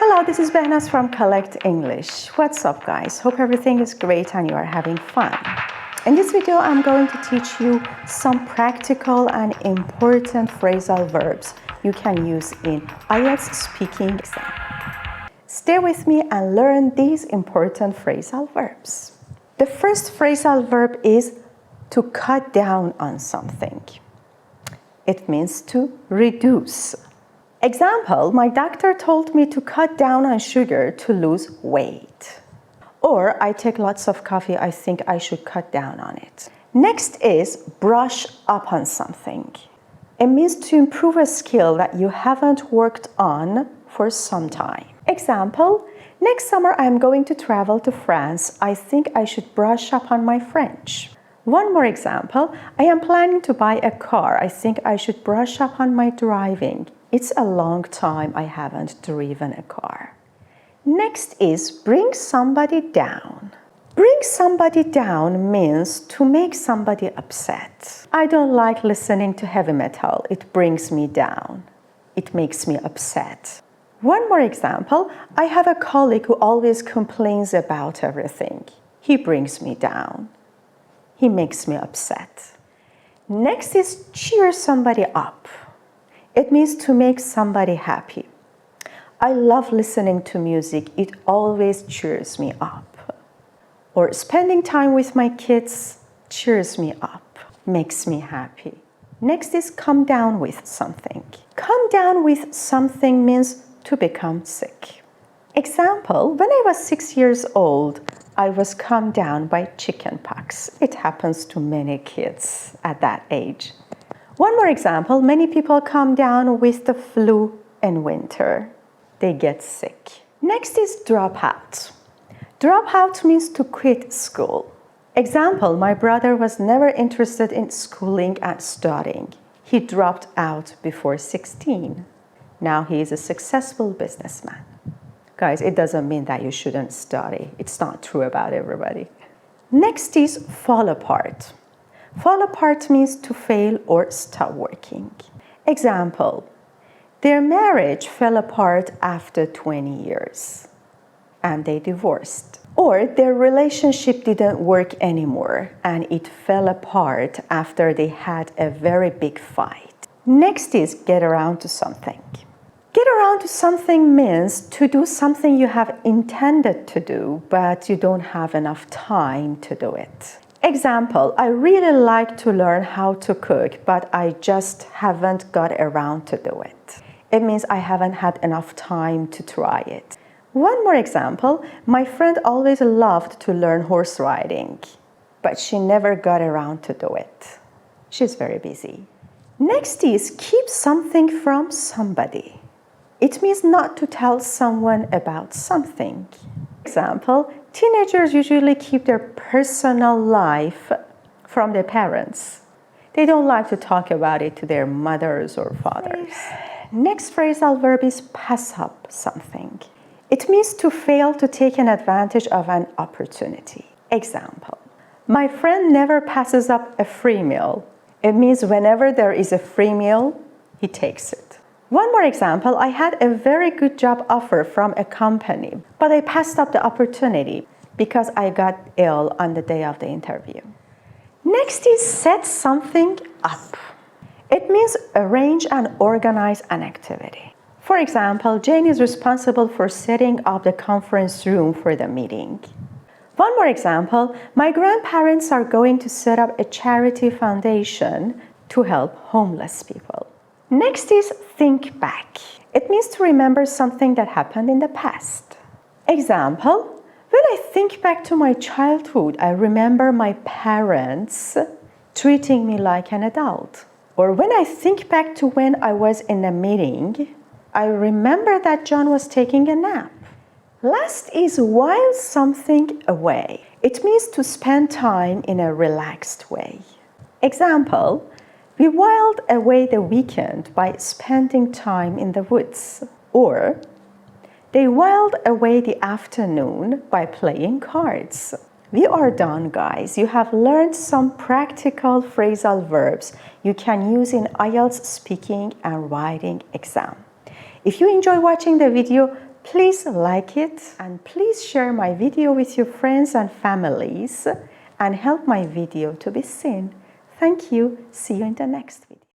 Hello, this is Behnaz from Collect English. What's up, guys? Hope everything is great and you are having fun. In this video, I'm going to teach you some practical and important phrasal verbs you can use in IELTS speaking exam. Stay with me and learn these important phrasal verbs. The first phrasal verb is to cut down on something. It means to reduce. Example, my doctor told me to cut down on sugar to lose weight. Or, I take lots of coffee, I think I should cut down on it. Next is brush up on something. It means to improve a skill that you haven't worked on for some time. Example, next summer I'm going to travel to France. I think I should brush up on my French. One more example, I am planning to buy a car. I think I should brush up on my driving. It's a long time I haven't driven a car. Next is bring somebody down. Bring somebody down means to make somebody upset. I don't like listening to heavy metal. It brings me down. It makes me upset. One more example, I have a colleague who always complains about everything. He brings me down. He makes me upset. Next is cheer somebody up. It means to make somebody happy. I love listening to music. It always cheers me up. Or spending time with my kids cheers me up, makes me happy. Next is come down with something. Come down with something means to become sick. Example, when I was 6 years old, I was come down by chickenpox. It happens to many kids at that age. One more example, many people come down with the flu in winter. They get sick. Next is drop out. Drop out means to quit school. Example, my brother was never interested in schooling and studying. He dropped out before 16. Now he is a successful businessman. Guys, it doesn't mean that you shouldn't study. It's not true about everybody. Next is fall apart. Fall apart means to fail or stop working. Example, their marriage fell apart after 20 years and they divorced. Or their relationship didn't work anymore and it fell apart after they had a very big fight. Next is get around to something. Get around to something means to do something you have intended to do, but you don't have enough time to do it. Example, I really like to learn how to cook, but I just haven't got around to do it. It means I haven't had enough time to try it. One more example, my friend always loved to learn horse riding, but she never got around to do it. She's very busy. Next is keep something from somebody. It means not to tell someone about something. Example, teenagers usually keep their personal life from their parents. They don't like to talk about it to their mothers or fathers. Next phrasal verb is pass up something. It means to fail to take an advantage of an opportunity. Example, my friend never passes up a free meal. It means whenever there is a free meal, he takes it. One more example, I had a very good job offer from a company, but I passed up the opportunity because I got ill on the day of the interview. Next is set something up. It means arrange and organize an activity. For example, Jane is responsible for setting up the conference room for the meeting. One more example, my grandparents are going to set up a charity foundation to help homeless people. Next is think back. It means to remember something that happened in the past. Example, when I think back to my childhood, I remember my parents treating me like an adult. Or when I think back to when I was in a meeting, I remember that John was taking a nap. Last is while something away. It means to spend time in a relaxed way. Example, we whiled away the weekend by spending time in the woods. Or, they whiled away the afternoon by playing cards. We are done, guys. You have learned some practical phrasal verbs you can use in IELTS speaking and writing exam. If you enjoy watching the video, Please like it and please share my video with your friends and families and help my video to be seen. Thank you. See you in the next video.